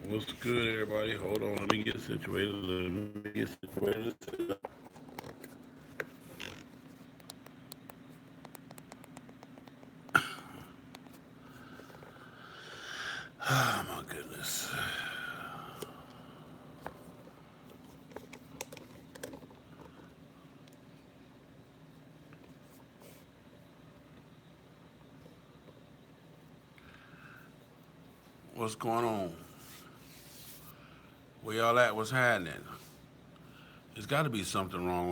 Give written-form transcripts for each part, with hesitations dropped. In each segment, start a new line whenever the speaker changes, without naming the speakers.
What's good, everybody? Hold on, let me get situated. Let me get situated. Oh my goodness. What's going on? Where y'all at? What's happening? There's got to be something wrong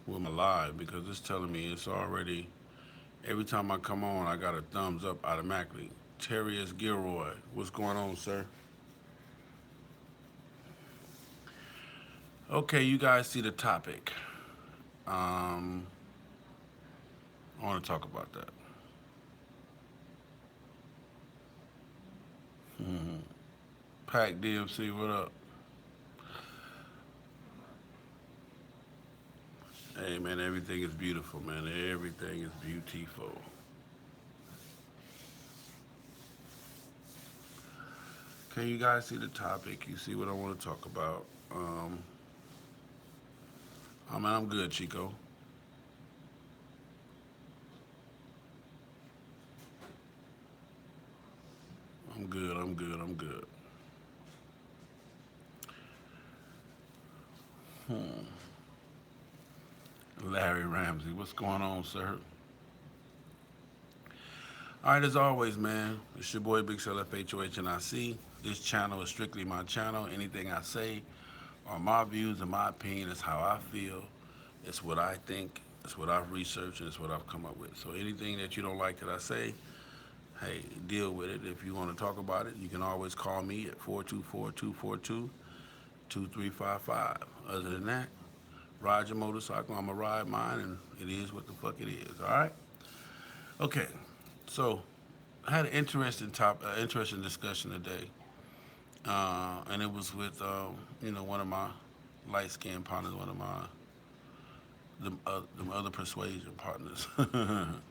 with my live because it's telling me it's already. Every time I come on, I got a thumbs up automatically. Terry S. Gilroy, what's going on, sir? Okay, you guys see the topic. Um, I want to talk about that. Pac DMC, what up? Hey man, everything is beautiful, man. Everything is beautiful. Can you guys see the topic? You see what I want to talk about? Oh man, I'm good, Chico. I'm good. I'm good. I'm good. Larry Ramsey, what's going on, sir? All right, as always, man, it's your boy Big CLFHOH and I C. This channel is strictly my channel. Anything I say are my views and my opinion. It's how I feel. It's what I think. It's what I've researched and it's what I've come up with. So anything that you don't like that I say, hey, deal with it. If you want to talk about it, you can always call me at 424-242-2355. Other than that, ride your motorcycle. I'm going to ride mine, and it is what the fuck it is. All right? Okay. So I had an interesting discussion today, and it was with, one of my light-skinned partners, one of my the other persuasion partners, and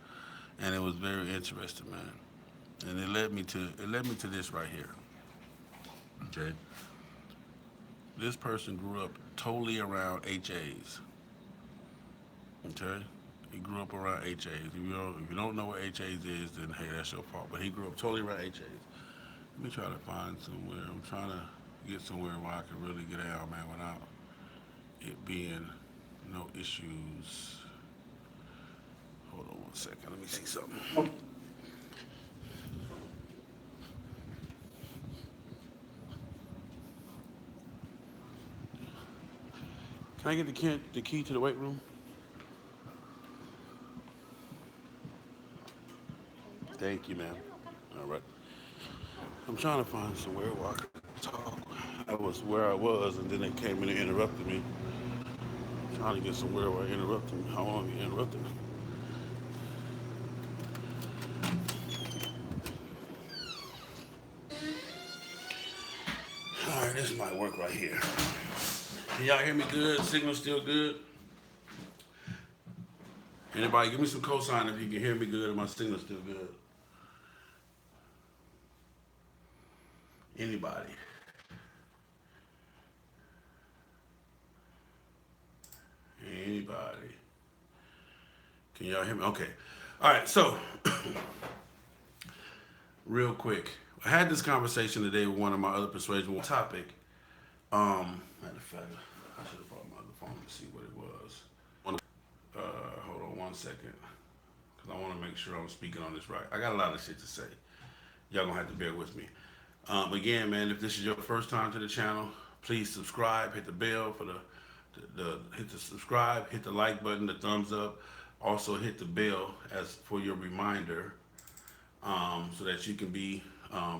it was very interesting, man. And it led me to this right here. Okay, this person grew up totally around HAs. Okay, he grew up around HAs. If you don't know what HAs is, then hey, that's your fault. But he grew up totally around HAs. Let me try to find somewhere. I'm trying to get somewhere where I can really get out, man, without it being no issues. Hold on one second. Let me see something. Can I get the key to the weight room? Thank you, ma'am. All right. I'm trying to find somewhere where I can talk. I was where I was, and then they came in and interrupted me. Trying to get somewhere where I interrupted me. How long you interrupted me? All right, this might work right here. Can y'all hear me good? Signal still good? Anybody, give me some cosign if you can hear me good and my signal still good. Anybody? Anybody? Can y'all hear me? Okay. All right, so real quick, I had this conversation today with one of my other persuasion topic. Matter of fact, I should have brought my other phone to see what it was. Hold on one second, because I want to make sure I'm speaking on this right. I got a lot of shit to say. Y'all gonna have to bear with me. Again, man, if this is your first time to the channel, please subscribe, hit the bell for hit the subscribe, hit the like button, the thumbs up. Also hit the bell as for your reminder, so that you can be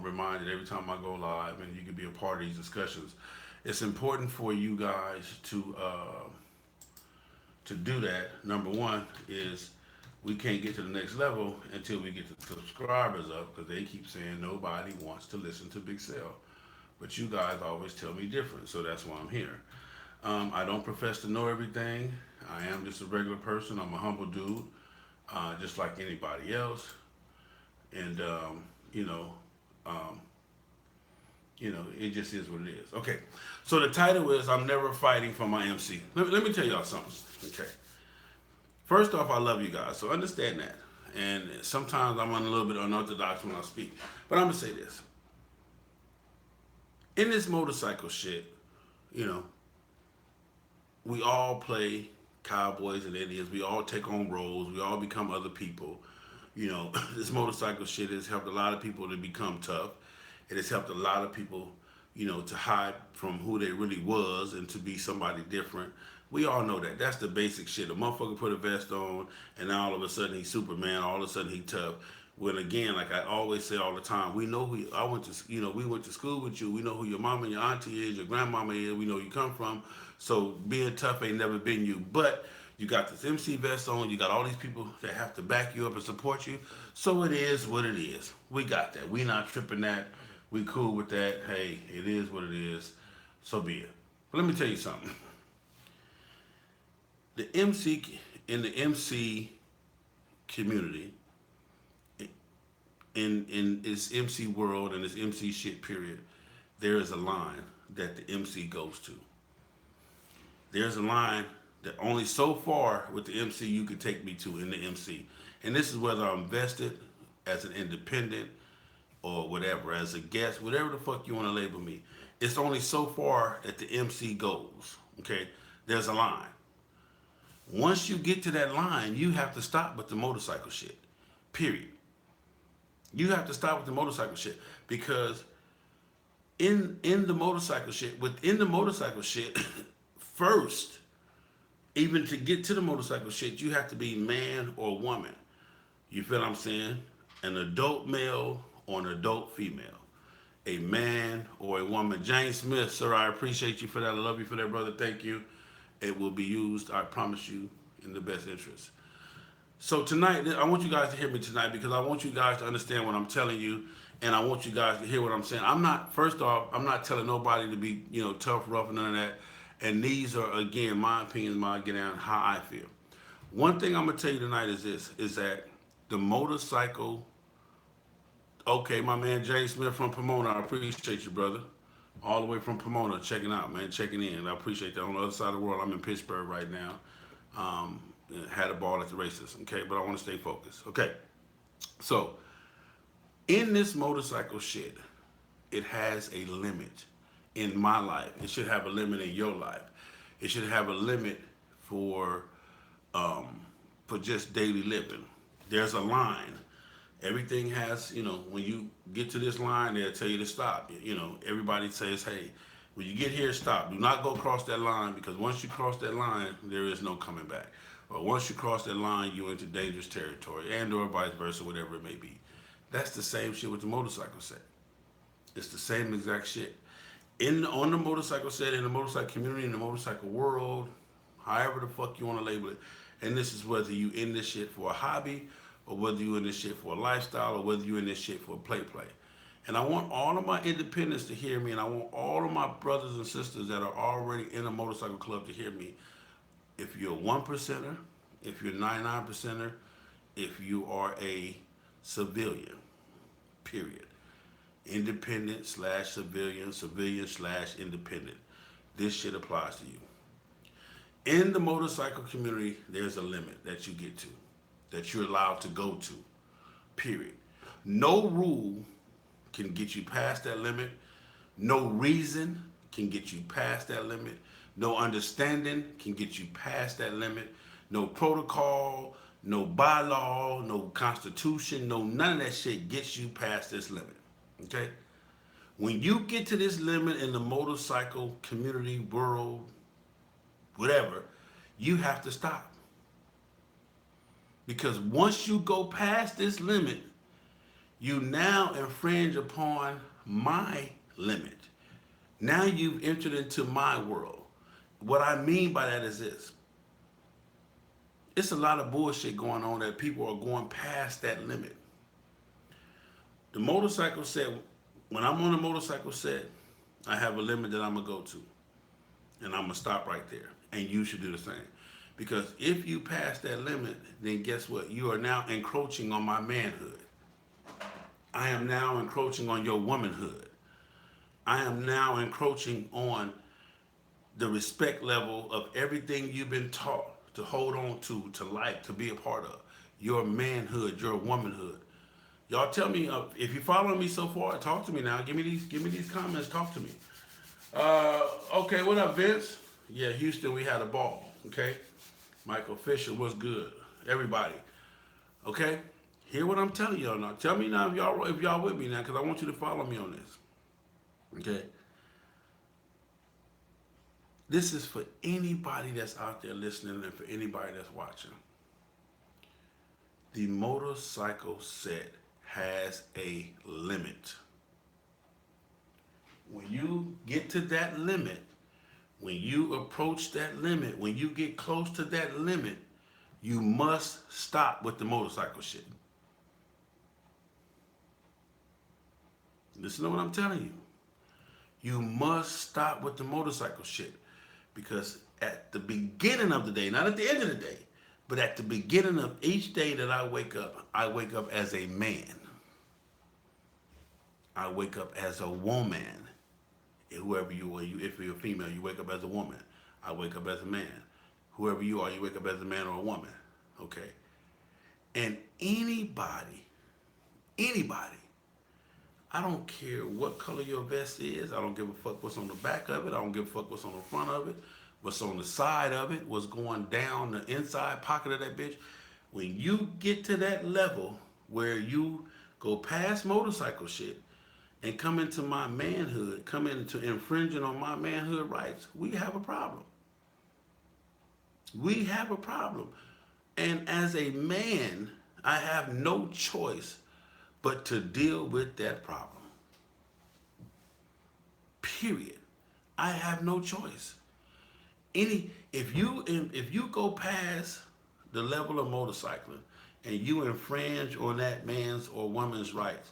reminded every time I go live, and you can be a part of these discussions. It's important for you guys to do that. Number one is we can't get to the next level until we get the subscribers up because they keep saying nobody wants to listen to Big Cell. But you guys always tell me different, so that's why I'm here. I don't profess to know everything. I am just a regular person. I'm a humble dude, just like anybody else. And, you know, um, It just is what it is. Okay, so the title is I'm Never Fighting for My MC. Let me tell y'all something. Okay, first off, I love you guys, so understand that. And sometimes I'm a little bit unorthodox when I speak, but I'm gonna say this: in this motorcycle shit, you know, we all play cowboys and Indians. We all take on roles. We all become other people. This motorcycle shit has helped a lot of people to become tough. It has helped a lot of people, to hide from who they really was and to be somebody different. We all know that. That's the basic shit. A motherfucker put a vest on and now all of a sudden he's Superman. All of a sudden he's tough. When again, like I always say all the time, we know who I went to. We went to school with you. We know who your mama and your auntie is, your grandmama is. We know you come from. So being tough ain't never been you. But you got this MC vest on. You got all these people that have to back you up and support you. So it is what it is. We got that. We not tripping that. We cool with that. Hey, it is what it is. So be it. But let me tell you something. The MC in the MC community, in its MC world and its MC shit period, there is a line that the MC goes to. There's a line that only so far with the MC you can take me to in the MC. And this is whether I'm vested as an independent or whatever, as a guest, whatever the fuck you want to label me. It's only so far that the MC goes. Okay? There's a line. Once you get to that line, you have to stop with the motorcycle shit. Period. You have to stop with the motorcycle shit because in the motorcycle shit, within the motorcycle shit, first, even to get to the motorcycle shit, you have to be man or woman. You feel what I'm saying? An adult male or an adult female. A man or a woman. James Smith, sir, I appreciate you for that. I love you for that, brother. Thank you. It will be used, I promise you, in the best interest. So tonight, I want you guys to hear me tonight because I want you guys to understand what I'm telling you, and I want you guys to hear what I'm saying. First off, I'm not telling nobody to be, tough, rough, and none of that. And these are, again, my opinions, my get down, how I feel. One thing I'm going to tell you tonight is this, is that the motorcycle, okay, my man James Smith from Pomona, I appreciate you, brother. All the way from Pomona, checking out, man, checking in. I appreciate that. On the other side of the world, I'm in Pittsburgh right now. Had a ball at the races, okay? But I want to stay focused. Okay, so in this motorcycle shit, it has a limit in my life. It should have a limit in your life. It should have a limit for just daily living. There's a line. Everything has, when you get to this line, they'll tell you to stop. Everybody says, hey, when you get here, stop. Do not go across that line because once you cross that line, there is no coming back. But once you cross that line, you're into dangerous territory, and or vice versa, whatever it may be. That's the same shit with the motorcycle set. It's the same exact shit. On the motorcycle set, in the motorcycle community, in the motorcycle world, however the fuck you want to label it, and this is whether you in this shit for a hobby, or whether you in this shit for a lifestyle, or whether you in this shit for a play. And I want all of my independents to hear me, and I want all of my brothers and sisters that are already in a motorcycle club to hear me. If you're a 1%er, if you're a 99%er, if you are a civilian, period. Independent / civilian, civilian / independent. This shit applies to you. In the motorcycle community, there's a limit that you get to, that you're allowed to go to, period. No rule can get you past that limit. No reason can get you past that limit. No understanding can get you past that limit. No protocol, no bylaw, no constitution, none of that shit gets you past this limit. Okay? When you get to this limit in the motorcycle community, world, whatever, you have to stop. Because once you go past this limit, you now infringe upon my limit. Now you've entered into my world. What I mean by that is this. It's a lot of bullshit going on that people are going past that limit. The motorcycle set, when I'm on a motorcycle set, I have a limit that I'm going to go to. And I'm going to stop right there. And you should do the same. Because if you pass that limit, then guess what? You are now encroaching on my manhood. I am now encroaching on your womanhood. I am now encroaching on the respect level of everything you've been taught to hold on to like, to be a part of. Your manhood, your womanhood. Y'all tell me if you following me so far. Talk to me now. Give me these comments. Talk to me. Okay, what up, Vince? Yeah, Houston, we had a ball. Okay, Michael Fisher was good. Everybody. Okay, hear what I'm telling y'all now. Tell me now if y'all with me now, because I want you to follow me on this. Okay, this is for anybody that's out there listening and for anybody that's watching. The motorcycle set has a limit. When you get to that limit, when you approach that limit, when you get close to that limit, you must stop with the motorcycle shit. Listen to what I'm telling you. You must stop with the motorcycle shit. Because at the beginning of the day, not at the end of the day, but at the beginning of each day that I wake up as a man. I wake up as a woman. Whoever you are, if you're a female, you wake up as a woman. I wake up as a man. Whoever you are, you wake up as a man or a woman. Okay? And anybody, I don't care what color your vest is. I don't give a fuck what's on the back of it. I don't give a fuck what's on the front of it. What's on the side of it. What's going down the inside pocket of that bitch. When you get to that level where you go past motorcycle shit and come into my manhood, come into infringing on my manhood rights, we have a problem. We have a problem. And as a man, I have no choice but to deal with that problem. Period. I have no choice. If you go past the level of motorcycling and you infringe on that man's or woman's rights,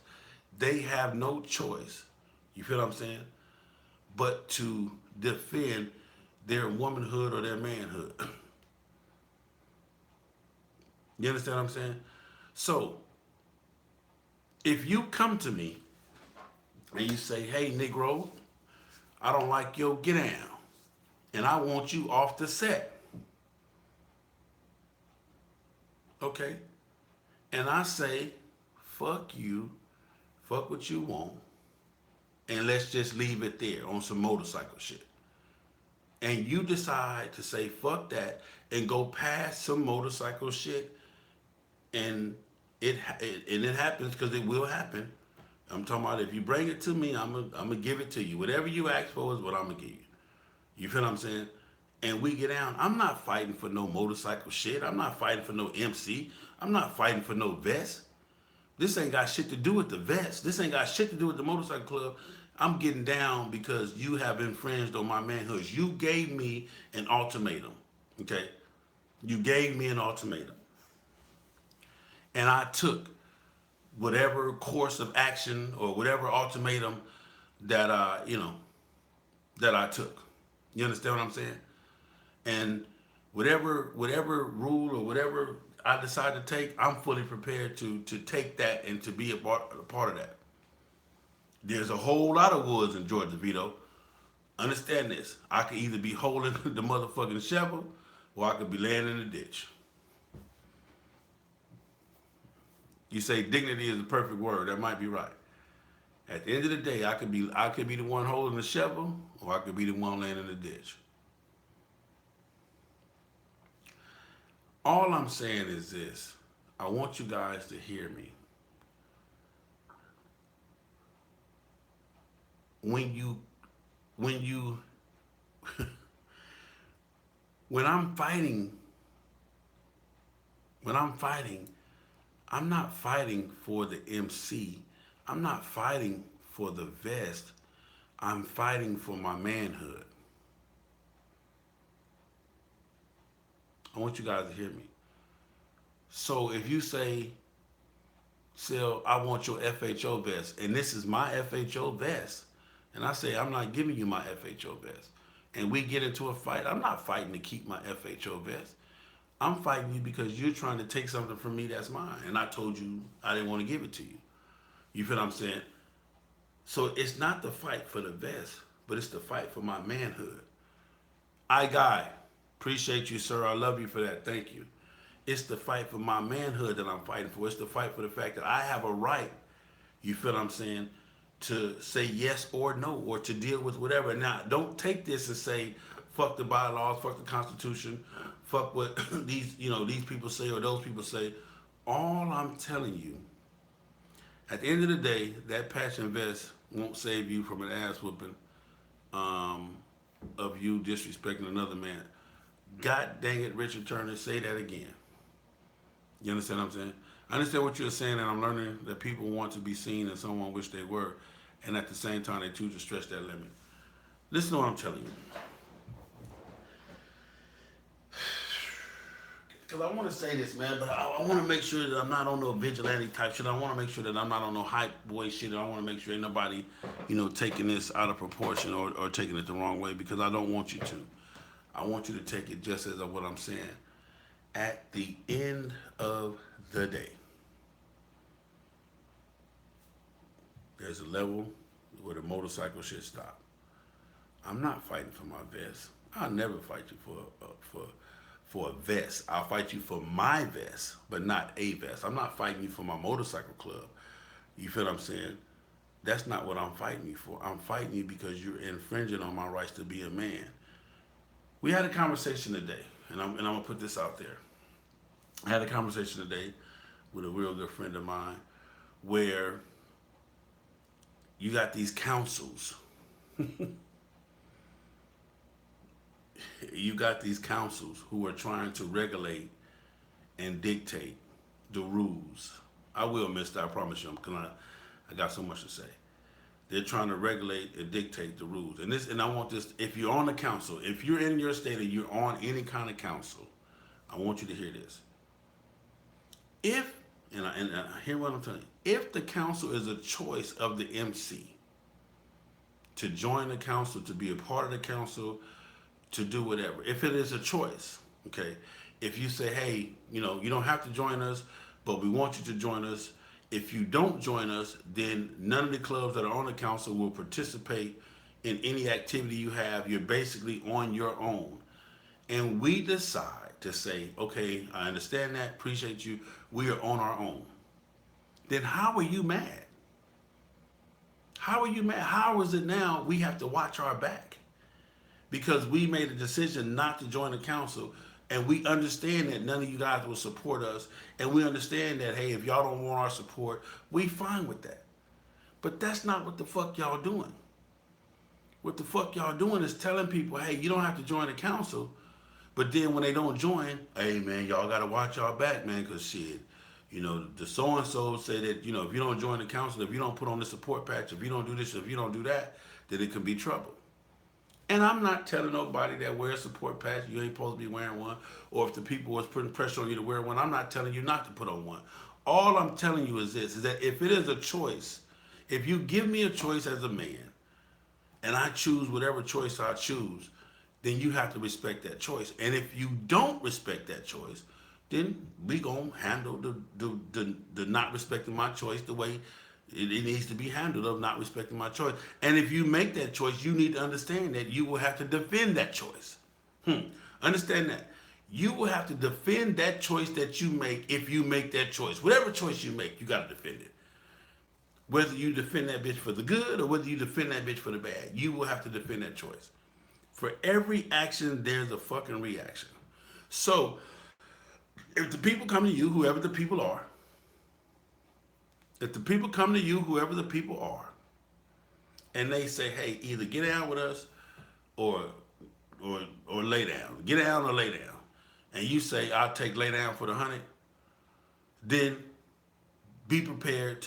they have no choice. You feel what I'm saying? But to defend their womanhood or their manhood. You understand what I'm saying? So, if you come to me and you say, hey, Negro, I don't like your get down, and I want you off the set. Okay? And I say, fuck you, fuck what you want, and let's just leave it there on some motorcycle shit. And you decide to say, fuck that, and go past some motorcycle shit, and it happens because it will happen. I'm talking about if you bring it to me, I'm gonna give it to you. Whatever you ask for is what I'm gonna give you. You feel what I'm saying? And we get down. I'm not fighting for no motorcycle shit. I'm not fighting for no MC. I'm not fighting for no vest. This ain't got shit to do with the vest. This ain't got shit to do with the motorcycle club. I'm getting down because you have infringed on my manhood. You gave me an ultimatum. Okay? You gave me an ultimatum. And I took whatever course of action or whatever ultimatum that that I took. You understand what I'm saying? And whatever rule or whatever I decide to take, I'm fully prepared to take that and to be a part of that. There's a whole lot of woods in Georgia, Vito. Understand this. I could either be holding the motherfucking shovel or I could be laying in the ditch. You say dignity is the perfect word. That might be right. At the end of the day, I could be the one holding the shovel, or I could be the one laying in the ditch. All I'm saying is this. I want you guys to hear me. When I'm fighting, I'm not fighting for the MC. I'm not fighting for the vest. I'm fighting for my manhood. I want you guys to hear me. So if you say, Sil, I want your FHO vest, and this is my FHO vest, and I say, I'm not giving you my FHO vest, and we get into a fight, I'm not fighting to keep my FHO vest. I'm fighting you because you're trying to take something from me that's mine, and I told you I didn't want to give it to you. You feel what I'm saying? So it's not the fight for the vest, but it's the fight for my manhood. Guy, appreciate you, sir. I love you for that. Thank you. It's the fight for my manhood that I'm fighting for. It's the fight for the fact that I have a right, you feel what I'm saying, to say yes or no, or to deal with whatever. Now, don't take this and say, fuck the bylaws, fuck the Constitution, fuck what these people say or those people say. All I'm telling you, at the end of the day, that patch and vest won't save you from an ass whooping um, of you disrespecting another man. God dang it, Richard Turner, say that again. You understand what I'm saying? I understand what you're saying, and I'm learning that people want to be seen as someone wish they were, and at the same time, they choose to stretch that limit. Listen to what I'm telling you. Because I want to say this, man, but I want to make sure that I'm not on no vigilante type shit. I want to make sure that I'm not on no hype boy shit. I want to make sure ain't nobody, taking this out of proportion or taking it the wrong way, because I don't want you to. I want you to take it just as of what I'm saying. At the end of the day, there's a level where the motorcycle should stop. I'm not fighting for my vest. I'll never fight you for a vest. I'll fight you for my vest, but not a vest. I'm not fighting you for my motorcycle club. You feel what I'm saying? That's not what I'm fighting you for. I'm fighting you because you're infringing on my rights to be a man. We had a conversation today, and I'm gonna put this out there. I had a conversation today with a real good friend of mine where you got these councils. You got these councils who are trying to regulate and dictate the rules. I will, mister, I promise you, because I got so much to say. They're trying to regulate and dictate the rules. And I want this, if you're on the council, if you're in your state and you're on any kind of council, I want you to hear this. And I hear what I'm telling you, if the council is a choice of the MC to join the council, to be a part of the council, to do whatever, if it is a choice, okay, if you say, hey, you don't have to join us, but we want you to join us. If you don't join us, then none of the clubs that are on the council will participate in any activity you have. You're basically on your own. And we decide to say, okay, I understand that, appreciate you, we are on our own. Then how are you mad? How are you mad? How is it now we have to watch our back? Because we made a decision not to join the council, and we understand that none of you guys will support us, and we understand that, hey, if y'all don't want our support, we fine with that. But that's not what the fuck y'all doing. What the fuck y'all doing is telling people, hey, you don't have to join the council, but then when they don't join, hey, man, y'all got to watch y'all back, man, because shit, the so-and-so say that, if you don't join the council, if you don't put on the support patch, if you don't do this, if you don't do that, then it could be trouble. And I'm not telling nobody that wear a support patch, you ain't supposed to be wearing one, or if the people was putting pressure on you to wear one, I'm not telling you not to put on one. All I'm telling you is this, is that if it is a choice, if you give me a choice as a man, and I choose whatever choice I choose, then you have to respect that choice. And if you don't respect that choice, then we gonna handle the not respecting my choice the way it needs to be handled, of not respecting my choice. And if you make that choice, you need to understand that you will have to defend that choice. Understand that. You will have to defend that choice that you make if you make that choice. Whatever choice you make, you got to defend it. Whether you defend that bitch for the good or whether you defend that bitch for the bad, you will have to defend that choice. For every action, there's a fucking reaction. So, if the people come to you, whoever the people are, if the people come to you, whoever the people are, and they say, hey, either get down with us or lay down. Get down or lay down. And you say, I'll take lay down for the 100, then be prepared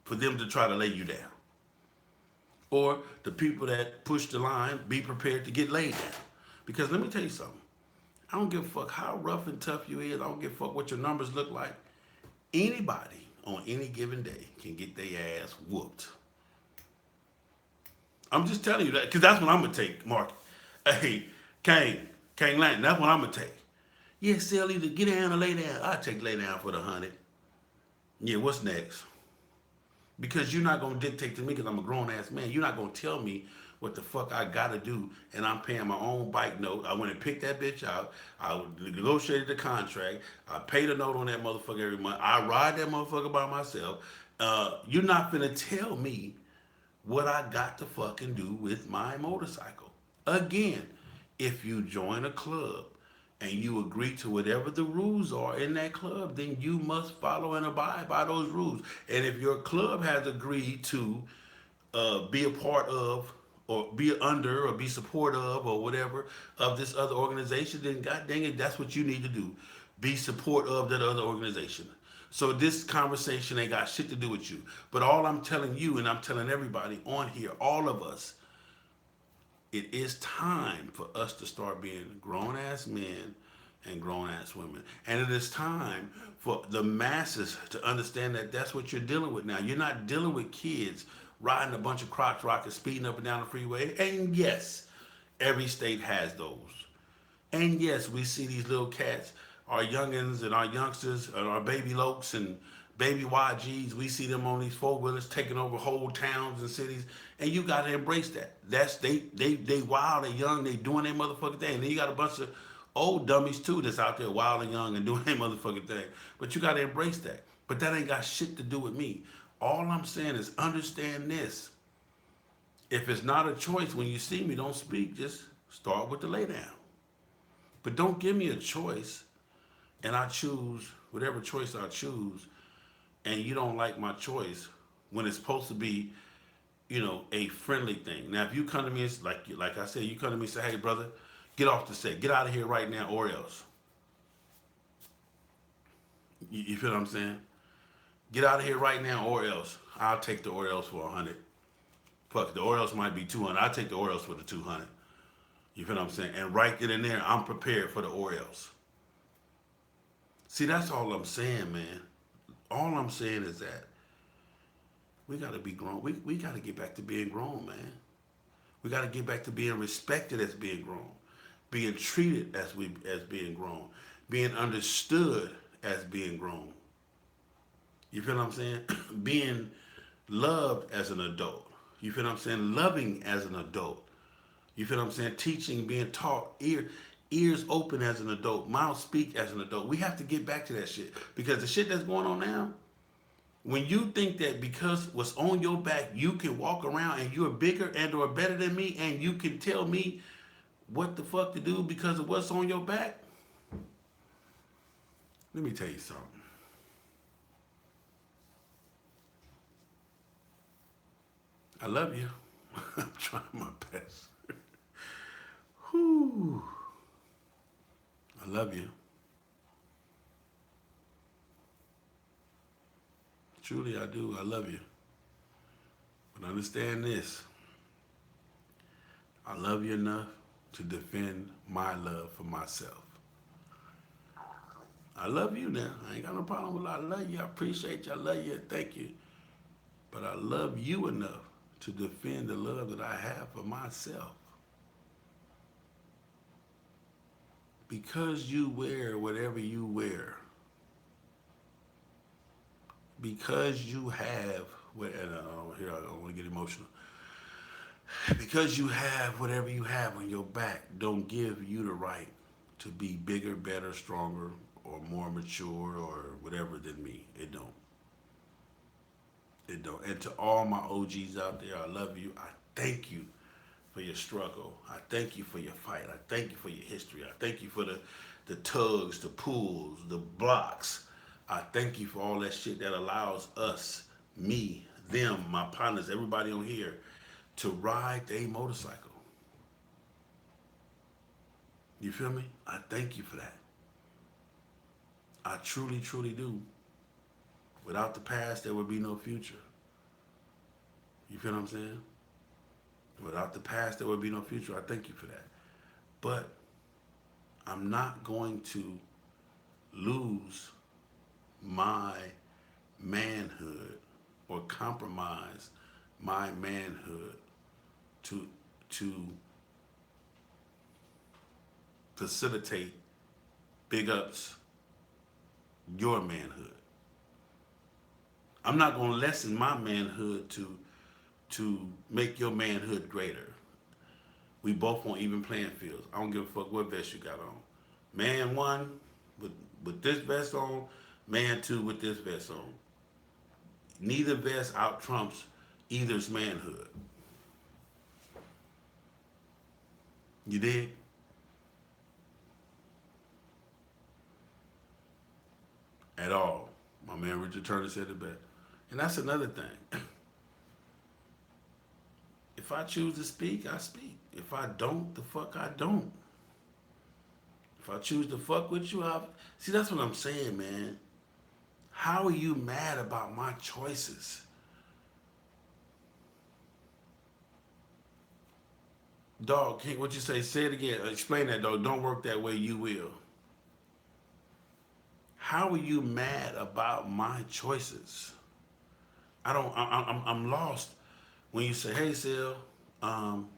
for them to try to lay you down. Or the people that push the line, be prepared to get laid down. Because let me tell you something. I don't give a fuck how rough and tough you is. I don't give a fuck what your numbers look like. Anybody on any given day can get their ass whooped. I'm just telling you that, because that's what I'm going to take, Mark. Hey, Kane Lang, that's what I'm going to take. Yeah, Sell, either get down or lay down. I'll take lay down for the 100. Yeah, what's next? Because you're not gonna dictate to me because I'm a grown ass man. You're not gonna tell me what the fuck I gotta do, and I'm paying my own bike note. I went and picked that bitch out. I negotiated the contract. I paid a note on that motherfucker every month. I ride that motherfucker by myself. You're not gonna tell me what I got to fucking do with my motorcycle. Again, if you join a club and you agree to whatever the rules are in that club, then you must follow and abide by those rules. And if your club has agreed to be a part of or be under or be supportive or whatever of this other organization, then god dang it, that's what you need to do. Be supportive of that other organization. So this conversation ain't got shit to do with you. But all I'm telling you, and I'm telling everybody on here, all of us, it is time for us to start being grown ass men and grown ass women. And it is time for the masses to understand that that's what you're dealing with now. You're not dealing with kids riding a bunch of crotch rockets, speeding up and down the freeway. And yes, every state has those. And yes, we see these little cats, our youngins and our youngsters, and our baby lokes and baby YGs. We see them on these four wheelers taking over whole towns and cities, and you gotta embrace that. That's they wild, they young, they doing their motherfucking thing. And then you got a bunch of old dummies too that's out there wild and young and doing their motherfucking thing. But you gotta embrace that. But that ain't got shit to do with me. All I'm saying is understand this. If it's not a choice, when you see me, don't speak. Just start with the lay down. But don't give me a choice and I choose whatever choice I choose and you don't like my choice when it's supposed to be, a friendly thing. Now, if you come to me, it's like I said, you come to me and say, hey, brother, get off the set. Get out of here right now or else. You feel what I'm saying? Get out of here right now or else. I'll take the or else for 100. Fuck, the or else might be 200. I'll take the or else for the 200. You feel what I'm saying? And right then and there, I'm prepared for the or else. See, that's all I'm saying, man. All I'm saying is that we got to be grown. We got to get back to being grown, man. We got to get back to being respected as being grown, being treated as being grown, being understood as being grown. You feel what I'm saying? Being loved as an adult. You feel what I'm saying? Loving as an adult. You feel what I'm saying? Teaching, being taught, ears open as an adult, mouth speak as an adult. We have to get back to that shit because the shit that's going on now. When you think that because what's on your back, you can walk around and you're bigger and or better than me, and you can tell me what the fuck to do because of what's on your back. Let me tell you something. I love you. I'm trying my best. Whew. I love you. Truly, I do. I love you. But understand this. I love you enough to defend my love for myself. I love you now. I ain't got no problem with it. I love you. I appreciate you. I love you. Thank you. But I love you enough to defend the love that I have for myself. Because you wear whatever you wear, because you have, here I don't want to get emotional, because you have whatever you have on your back, don't give you the right to be bigger, better, stronger, or more mature, or whatever than me. It don't. It don't. And to all my OGs out there, I love you. I thank you for your struggle. I thank you for your fight. I thank you for your history. I thank you for the tugs, the pulls, the blocks. I thank you for all that shit that allows us, me, them, my partners, everybody on here, to ride a motorcycle. You feel me? I thank you for that. I truly, truly do. Without the past, there would be no future. You feel what I'm saying? Without the past, there would be no future. I thank you for that. But I'm not going to lose my manhood or compromise my manhood to facilitate big ups your manhood. I'm not gonna lessen my manhood to make your manhood greater. We both on even playing fields. I don't give a fuck what vest you got on. Man one with this vest on, man two with this vest on. Neither vest out trumps either's manhood. You dig? At all. My man Richard Turner said it best. And that's another thing. If I choose to speak, I speak. If I don't, the fuck I don't. If I choose to fuck with you, I see. That's what I'm saying, man. How are you mad about my choices? Dog, what you say? Say it again. Explain that, dog. Don't work that way. You will. How are you mad about my choices? I don't. I'm lost when you say, "Hey, Sil, um,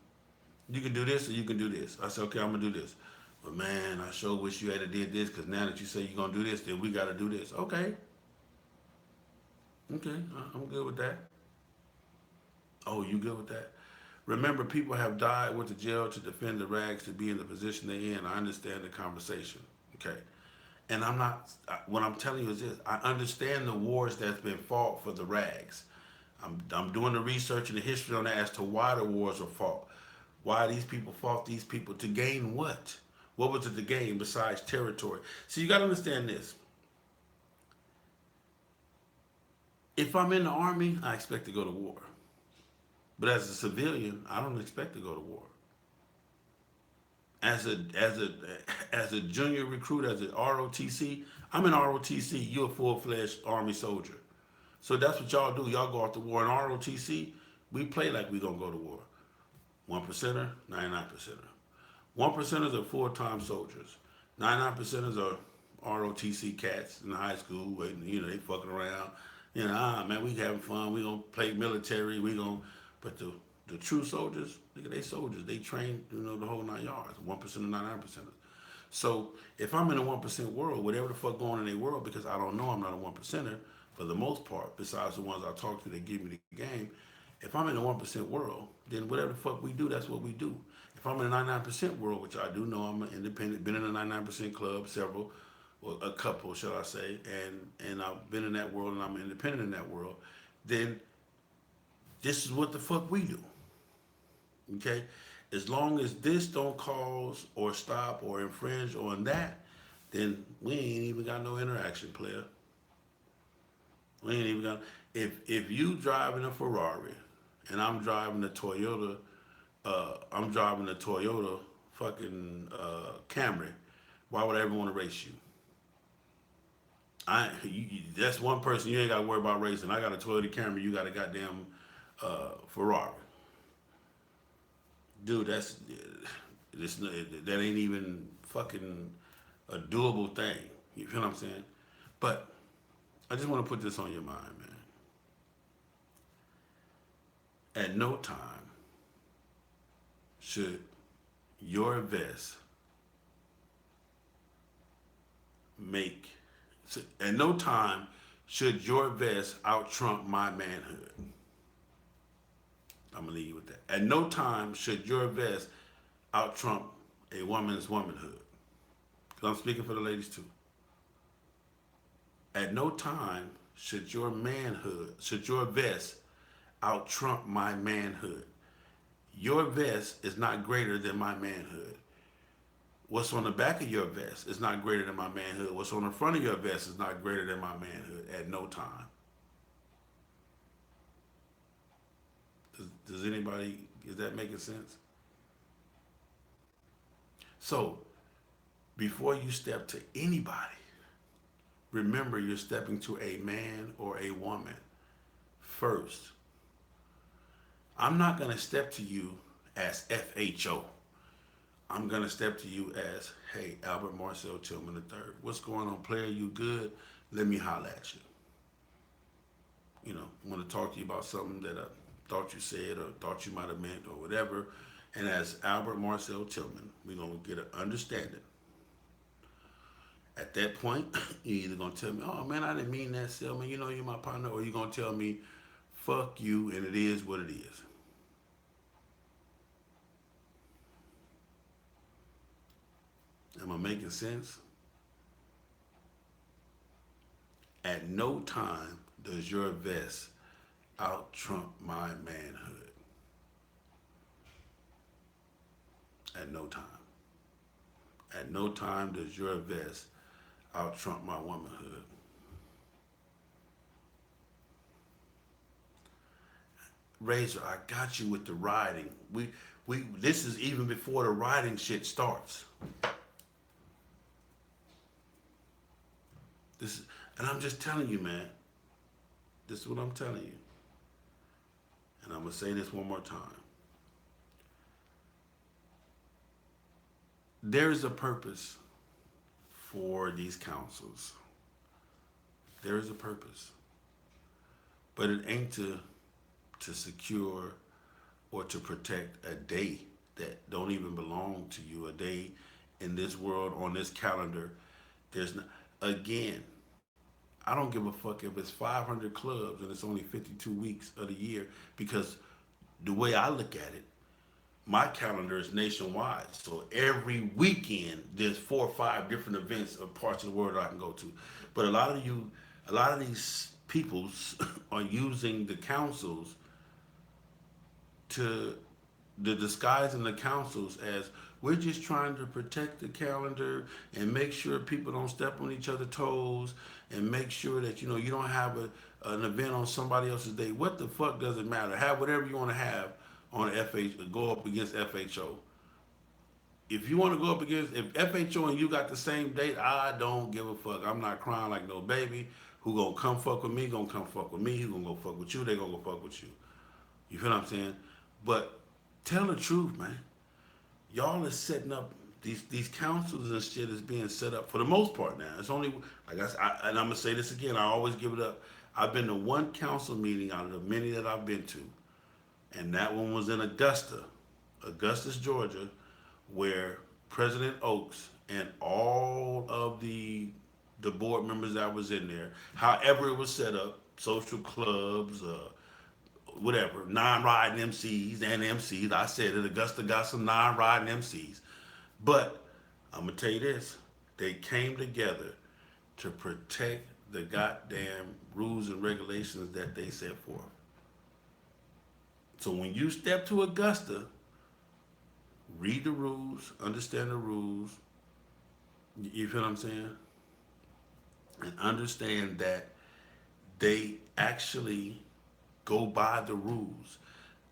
you can do this or you can do this." I say, "Okay, I'm gonna do this." But man, I sure wish you had did this because now that you say you're gonna do this, then we gotta do this. Okay, okay, I'm good with that. Oh, you good with that? Remember, people have died, went to jail to defend the rags to be in the position they're in. I understand the conversation. Okay. And I'm not, what I'm telling you is this: I understand the wars that's been fought for the rags. I'm doing the research and the history on that as to why the wars were fought. Why these people fought these people to gain what? What was it to gain besides territory? So you got to understand this. If I'm in the army, I expect to go to war. But as a civilian, I don't expect to go to war. As a junior recruit, as an ROTC, I'm in ROTC. You're a full-fledged Army soldier. So that's what y'all do. Y'all go off to war. In ROTC, we play like we gonna go to war. 1%er, 99%er. 1%ers are full-time soldiers. 99%ers are ROTC cats in high school, waiting, they fucking around. Man, we having fun. We gonna play military. But the true soldiers, nigga, they soldiers. They train, the whole 9 yards. 1%, 99%ers. So if I'm in a 1% world, whatever the fuck going on in their world, because I don't know, I'm not a 1%er for the most part. Besides the ones I talk to, that give me the game. If I'm in a 1% world, then whatever the fuck we do, that's what we do. If I'm in a 99% world, which I do know, I'm an independent, been in a 99% club, several, or a couple, shall I say, and I've been in that world and I'm independent in that world, then this is what the fuck we do. Okay? As long as this don't cause or stop or infringe on that, then we ain't even got no interaction, player. We ain't even got. If you driving a Ferrari and I'm driving a Toyota fucking Camry, why would I ever want to race you? That's one person you ain't got to worry about racing. I got a Toyota Camry, you got a goddamn Ferrari. Dude, that ain't even fucking a doable thing. You feel what I'm saying? But I just want to put this on your mind, man. At no time should your vest make. At no time should your vest out trump my manhood. I'm gonna leave you with that. At no time should your vest out trump a woman's womanhood. Because I'm speaking for the ladies too. At no time should your vest out trump my manhood. Your vest is not greater than my manhood. What's on the back of your vest is not greater than my manhood. What's on the front of your vest is not greater than my manhood at no time. Does anybody, is that making sense? So, before you step to anybody, remember you're stepping to a man or a woman first. I'm not going to step to you as FHO. I'm going to step to you as, hey, Albert Marcel Tillman III. What's going on, player? You good? Let me holler at you. I want to talk to you about something that I thought you said or thought you might have meant or whatever. And as Albert Marcel Tillman, we're going to get an understanding. At that point, you're either gonna tell me, "Oh man, I didn't mean that, Selman. You know you're my partner," or you're gonna tell me, "Fuck you," and it is what it is. Am I making sense? At no time does your vest out trump my manhood. At no time. At no time does your vest out trump my womanhood. Razor, I got you with the riding. We this is even before the riding shit starts. This is, and I'm just telling you, man. This is what I'm telling you. And I'm gonna say this one more time. There is a purpose for these councils. There is a purpose. But it ain't to secure or to protect a day that don't even belong to you. A day in this world on this calendar. There's no, again, I don't give a fuck if it's 500 clubs and it's only 52 weeks of the year because the way I look at it, my calendar is nationwide. So every weekend there's 4 or 5 different events of parts of the world I can go to. But a lot of these peoples are using the councils to the disguise in the councils as we're just trying to protect the calendar and make sure people don't step on each other's toes and make sure that you don't have an event on somebody else's day. What the fuck does it matter? Have whatever you want to have on go up against FHO. If you want to go up against if FHO and you got the same date, I don't give a fuck. I'm not crying like no baby. Who gonna come fuck with me? Gonna come fuck with me. Who gonna go fuck with you? They gonna go fuck with you. You feel what I'm saying? But tell the truth, man. Y'all is setting up these councils and shit is being set up for the most part now. It's only like and I'm gonna say this again. I always give it up. I've been to one council meeting out of the many that I've been to, and that one was in Augustus, Georgia, where President Oaks and all of the board members that was in there, however it was set up, social clubs, whatever, non-riding MCs and MCs. I said it. Augusta got some non-riding MCs, but I'm gonna tell you this: they came together to protect the goddamn rules and regulations that they set forth. So when you step to Augusta, read the rules, understand the rules. You feel what I'm saying? And understand that they actually go by the rules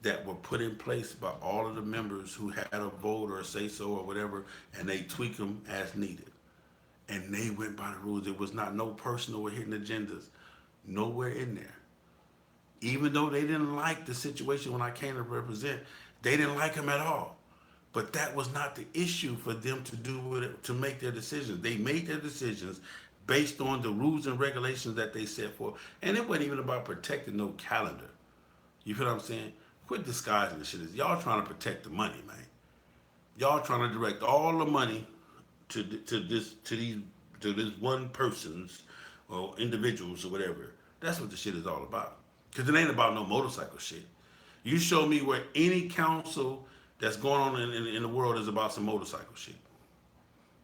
that were put in place by all of the members who had a vote or a say so or whatever, and they tweak them as needed. And they went by the rules. It was not no personal or hidden agendas, nowhere in there. Even though they didn't like the situation when I came to represent, they didn't like him at all. But that was not the issue for them to do with it, to make their decisions. They made their decisions based on the rules and regulations that they set for. And it wasn't even about protecting no calendar. You feel what I'm saying? Quit disguising the shit. Y'all trying to protect the money, man. Y'all trying to direct all the money to this one person's or individuals or whatever. That's what the shit is all about. Because it ain't about no motorcycle shit. You show me where any council that's going on in the world is about some motorcycle shit.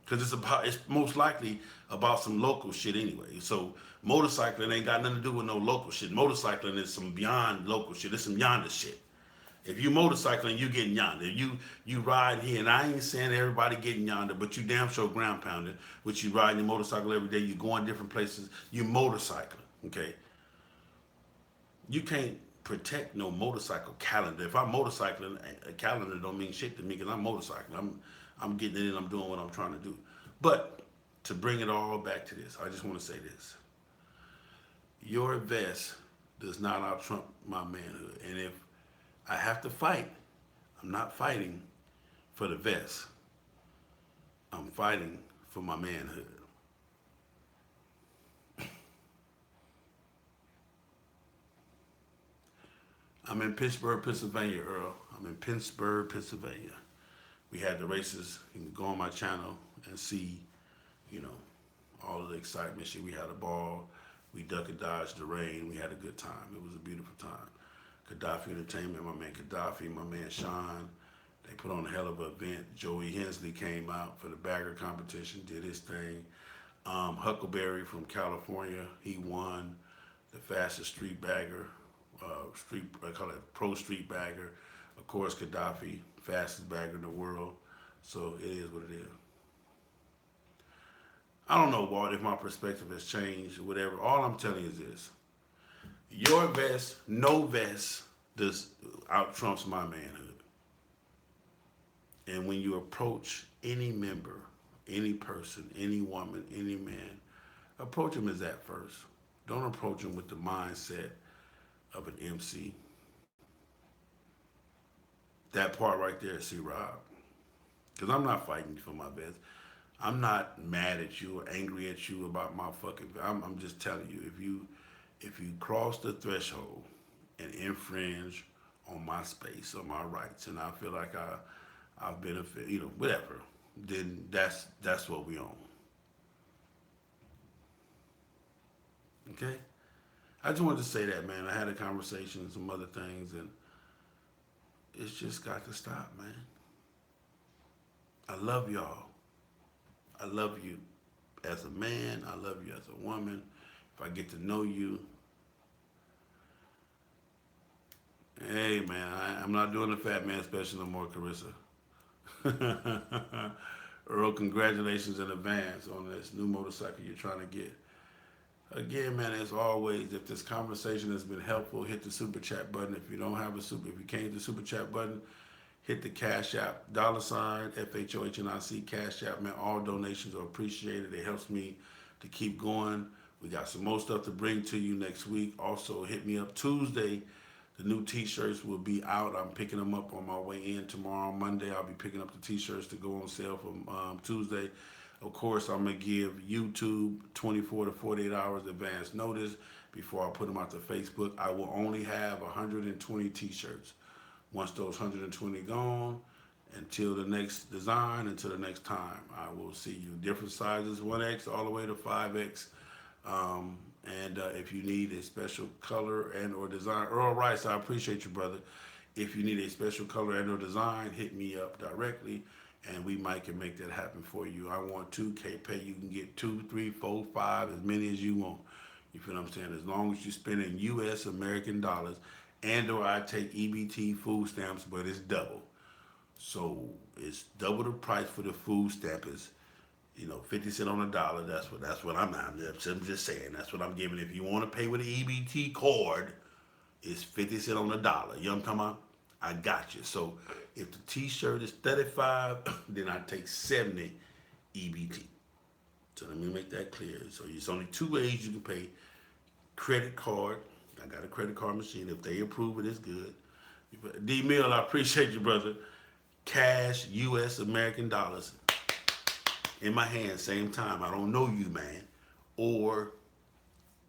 Because it's most likely about some local shit anyway. So motorcycling ain't got nothing to do with no local shit. Motorcycling is some beyond local shit. It's some yonder shit. If you motorcycling, you getting yonder. You ride here, and I ain't saying everybody getting yonder, but you damn sure ground pounding, which you riding your motorcycle every day. You going different places. You motorcycling, okay? You can't protect no motorcycle calendar. If I'm motorcycling, a calendar don't mean shit to me because I'm motorcycling. I'm getting it in. I'm doing what I'm trying to do. But to bring it all back to this, I just want to say this: your vest does not out trump my manhood, and if I have to fight, I'm not fighting for the vest. I'm fighting for my manhood. I'm in Pittsburgh, Pennsylvania, Earl. I'm in Pittsburgh, Pennsylvania. We had the races. You can go on my channel and see, you know, all of the excitement shit. We had a ball. We duck and dodged the rain. We had a good time. It was a beautiful time. Gaddafi Entertainment, my man Gaddafi, my man Sean, they put on a hell of an event. Joey Hensley came out for the bagger competition, did his thing. Huckleberry from California, he won the fastest street bagger, I call it pro street bagger. Of course, Gaddafi, fastest bagger in the world. So it is what it is. I don't know, Walt, if my perspective has changed or whatever. All I'm telling you is this: your vest, no vest, does out trumps my manhood. And when you approach any member, any person, any woman, any man, approach them as that first. Don't approach them with the mindset of an MC. That part right there, see Rob. Because I'm not fighting for my vest. I'm not mad at you or angry at you about my fucking. I'm just telling you, if you cross the threshold and infringe on my space or my rights, and I feel like I've benefit, whatever, then that's what we own. Okay. I just wanted to say that, man. I had a conversation and some other things, and it's just got to stop, man. I love y'all. I love you as a man. I love you as a woman. If I get to know you, hey, man, I'm not doing the fat man special no more, Carissa. Earl, congratulations in advance on this new motorcycle you're trying to get. Again, man, as always, if this conversation has been helpful, hit the super chat button. If you don't have if you can't hit the super chat button, hit the Cash App, $ FHOHNIC Cash App, man. All donations are appreciated. It helps me to keep going. We got some more stuff to bring to you next week. Also, hit me up Tuesday. The new t-shirts will be out. I'm picking them up on my way in tomorrow. Monday, I'll be picking up the t-shirts to go on sale for Tuesday. Of course, I'm going to give YouTube 24 to 48 hours advance notice before I put them out to Facebook. I will only have 120 t-shirts. Once those 120 gone, until the next design, until the next time, I will see you. Different sizes, 1X all the way to 5X. And if you need a special color and or design, Earl Rice, I appreciate you, brother. If you need a special color and or design, hit me up directly, and we might can make that happen for you. I want 2K pay. You can get 2, 3, 4, 5, as many as you want. You feel what I'm saying? As long as you spend in U.S. American dollars, and or I take EBT food stamps, but it's double. So it's double the price for the food stamp is 50 cents on the dollar. That's what I'm just saying. That's what I'm giving. If you want to pay with an EBT card, it's 50 cents on the dollar. You know what I'm talking about? I got you. So if the t-shirt is 35, then I take 70 EBT. So let me make that clear. So it's only two ways you can pay. Credit card. I got a credit card machine. If they approve it, it's good. D-Mill, I appreciate you, brother. Cash, U.S. American dollars in my hand, same time. I don't know you, man. Or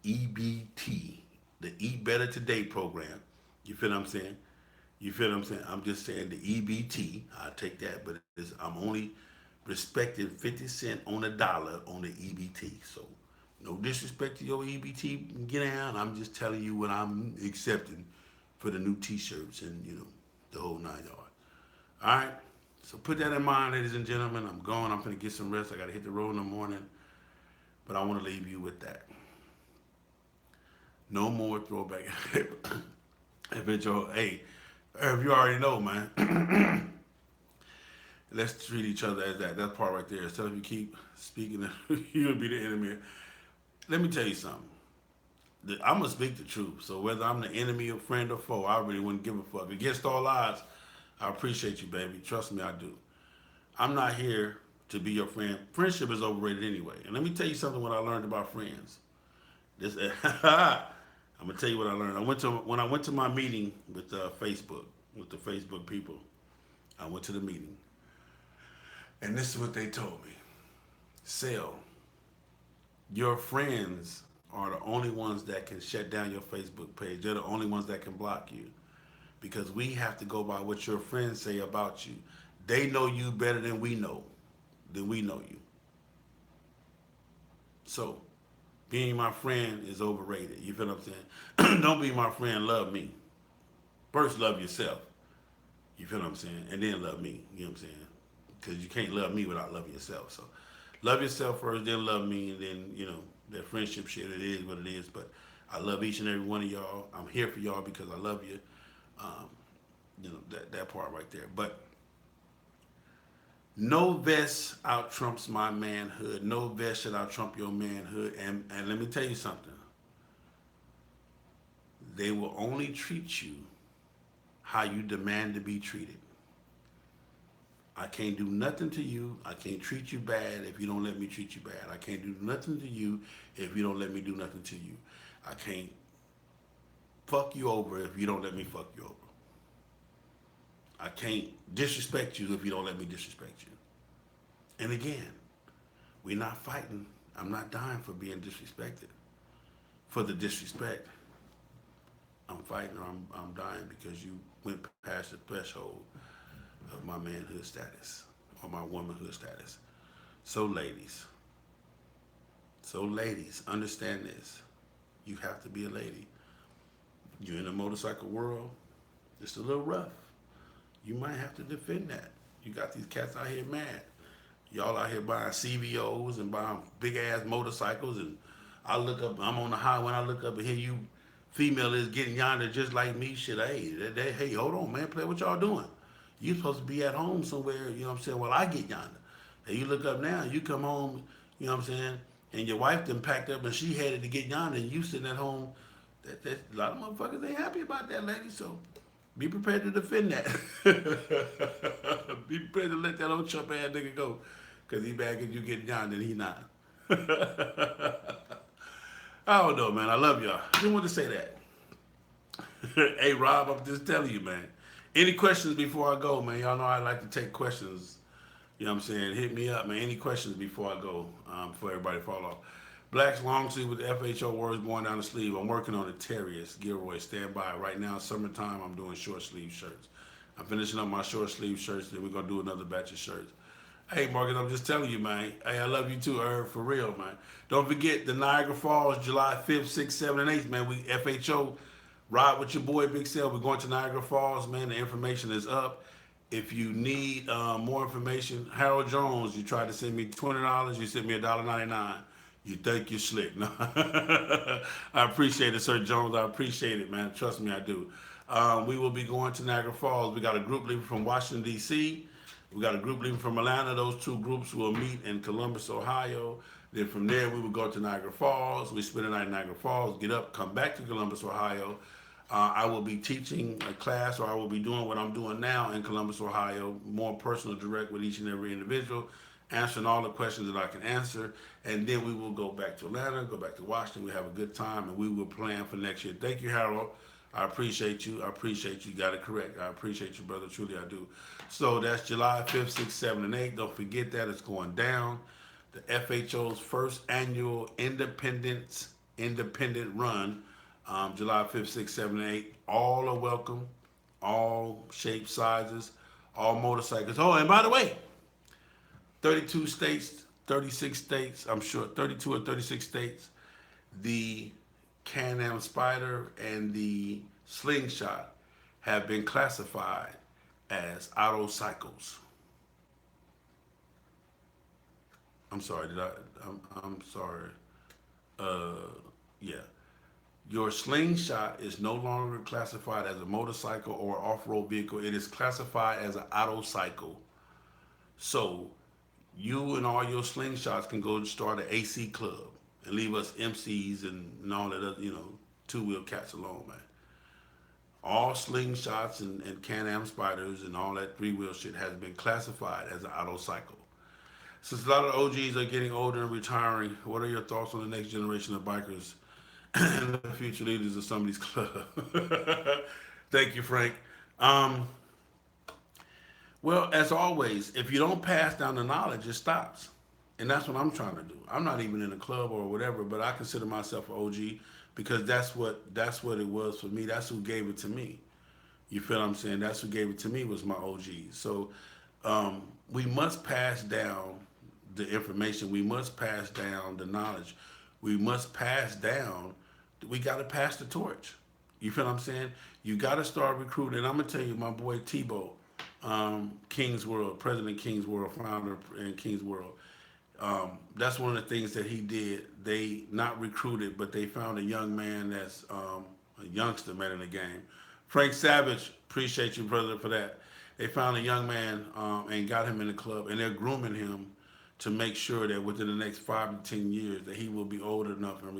EBT, the Eat Better Today program. You feel what I'm saying? You feel what I'm saying? I'm just saying the EBT. I take that, but I'm only respecting 50 cents on a dollar on the EBT. So no disrespect to your EBT. Get down. I'm just telling you what I'm accepting for the new T-shirts and the whole 9 yards. All right. So put that in mind, ladies and gentlemen. I'm going. I'm going to get some rest. I got to hit the road in the morning. But I want to leave you with that. No more throwback. Hey, if you already know, man, let's treat each other as that. That part right there. Instead of you keep speaking, you'll be the enemy. Let me tell you something. I'm going to speak the truth. So whether I'm the enemy or friend or foe, I really wouldn't give a fuck. Against all odds, I appreciate you, baby. Trust me, I do. I'm not here to be your friend. Friendship is overrated anyway. And let me tell you something what I learned about friends. I'm gonna tell you what I learned. When I went to my meeting with Facebook, with the Facebook people. I went to the meeting, and this is what they told me: Sell. Your friends are the only ones that can shut down your Facebook page. They're the only ones that can block you, because we have to go by what your friends say about you. They know you better than we know you. So being my friend is overrated. You feel what I'm saying? Don't be my friend, love me. First love yourself. You feel what I'm saying? And then love me. You know what I'm saying? Because you can't love me without loving yourself. So love yourself first, then love me, and then, that friendship shit, it is what it is. But I love each and every one of y'all. I'm here for y'all because I love you. Um, that part right there. But no vest out trumps my manhood. No vest should out trump your manhood. And let me tell you something. They will only treat you how you demand to be treated. I can't do nothing to you. I can't treat you bad if you don't let me treat you bad. I can't do nothing to you if you don't let me do nothing to you. I can't fuck you over if you don't let me fuck you over. I can't disrespect you if you don't let me disrespect you. And again, we're not fighting. I'm not dying for being disrespected. For the disrespect, I'm fighting or I'm dying because you went past the threshold of my manhood status or my womanhood status. So ladies, understand this. You have to be a lady. You're in the motorcycle world, it's a little rough. You might have to defend that. You got these cats out here mad. Y'all out here buying CVOs and buying big ass motorcycles, and I look up. I'm on the highway. When I look up and hear you, female is getting yonder just like me. Shit, hey, hold on, man. Play what y'all doing. You supposed to be at home somewhere. You know what I'm saying? While I get yonder. And you look up now. You come home. You know what I'm saying? And your wife done packed up and she headed to get yonder, and you sitting at home. A lot of motherfuckers ain't happy about that, lady. So be prepared to defend that. Be prepared to let that old chump ass nigga go. Because he back at you getting down and he not. I don't know, man. I love y'all. I just wanted to say that. Hey, Rob, I'm just telling you, man. Any questions before I go, man? Y'all know I like to take questions. You know what I'm saying? Hit me up, man. Any questions before I go, before everybody fall off. Black's long sleeve with the FHO words going down the sleeve. I'm working on a Terrius giveaway. Stand by. Right now, summertime, I'm doing short sleeve shirts. I'm finishing up my short sleeve shirts, then we're going to do another batch of shirts. Hey, Morgan, I'm just telling you, man. Hey, I love you too, Herb, for real, man. Don't forget the Niagara Falls, July 5th, 6th, 7th, and 8th, man. We FHO, ride with your boy, Big Sale. We're going to Niagara Falls, man. The information is up. If you need more information, Harold Jones, you tried to send me $20, you sent me $1.99. You think you're slick. No. I appreciate it, Sir Jones. I appreciate it, man. Trust me, I do. We will be going to Niagara Falls. We got a group leaving from Washington, D.C. We got a group leaving from Atlanta. Those two groups will meet in Columbus, Ohio. Then from there, we will go to Niagara Falls. We spend the night in Niagara Falls, get up, come back to Columbus, Ohio. I will be teaching a class, or I will be doing what I'm doing now in Columbus, Ohio, more personal, direct with each and every individual, answering all the questions that I can answer. And then we will go back to Atlanta, go back to Washington. We have a good time, and we will plan for next year. Thank you, Harold. I appreciate you. I appreciate you. You got it correct. I appreciate you, brother. Truly, I do. So that's July 5th, 6th, 7th, and 8th. Don't forget that. It's going down. The FHO's first annual independent run, July 5th, 6th, 7th, and 8th. All are welcome. All shapes, sizes, all motorcycles. Oh, and by the way, 32 states, 36 states, I'm sure 32 or 36 states, the Can-Am Spyder and the Slingshot have been classified as auto cycles. I'm sorry, I'm sorry. Yeah. Your Slingshot is no longer classified as a motorcycle or off-road vehicle. It is classified as an auto cycle. So you and all your Slingshots can go start an AC club and leave us MCs and all that other, two-wheel cats alone, man. All Slingshots and Can-Am Spyders and all that three-wheel shit has been classified as an auto cycle. Since a lot of OGs are getting older and retiring, what are your thoughts on the next generation of bikers and the future leaders of some of these clubs? Thank you, Frank. Um, well, as always, if you don't pass down the knowledge, it stops. And that's what I'm trying to do. I'm not even in a club or whatever, but I consider myself an OG because that's what it was for me. That's who gave it to me. You feel what I'm saying? That's who gave it to me was my OG. So we must pass down the information. We must pass down the knowledge. We must pass down. We got to pass the torch. You feel what I'm saying? You got to start recruiting. And I'm gonna tell you, my boy Tebow, King's World, President King's World, founder in King's World. That's one of the things that he did. They not recruited, but they found a young man that's a youngster man in the game. Frank Savage, appreciate you, brother, for that. They found a young man and got him in the club, and they're grooming him to make sure that within the next 5 to 10 years that he will be old enough and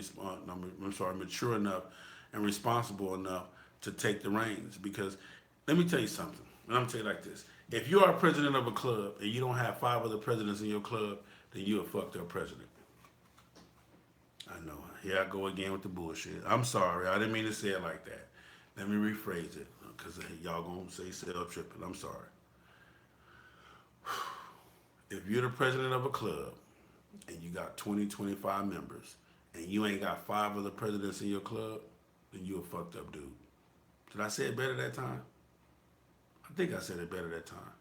mature enough and responsible enough to take the reins. Because let me tell you something, and I'm gonna tell you like this: if you are a president of a club and you don't have 5 other presidents in your club, then you're a fucked up president. I know. Here I go again with the bullshit. I'm sorry. I didn't mean to say it like that. Let me rephrase it, because y'all gonna say sell tripping. I'm sorry. If you're the president of a club and you got 20, 25 members and you ain't got 5 other presidents in your club, then you a fucked up dude. Did I say it better that time? I think I said it better that time.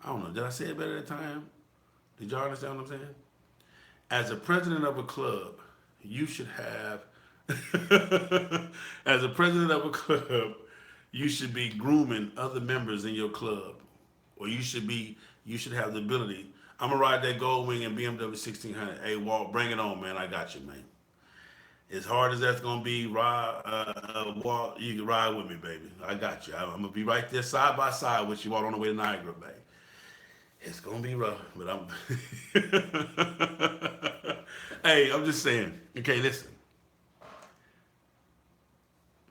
I don't know. Did I say it better that time? Did y'all understand what I'm saying? As a president of a club, you should have, as a president of a club, you should be grooming other members in your club. Or you should have the ability. I'm gonna ride that Goldwing and BMW 1600. Hey, Walt, bring it on, man. I got you, man. As hard as that's gonna be, Walt, you can ride with me, baby. I got you. I'm gonna be right there side by side with you, Walt, on the way to Niagara Bay. It's gonna be rough, but I'm. Hey, I'm just saying. Okay, listen.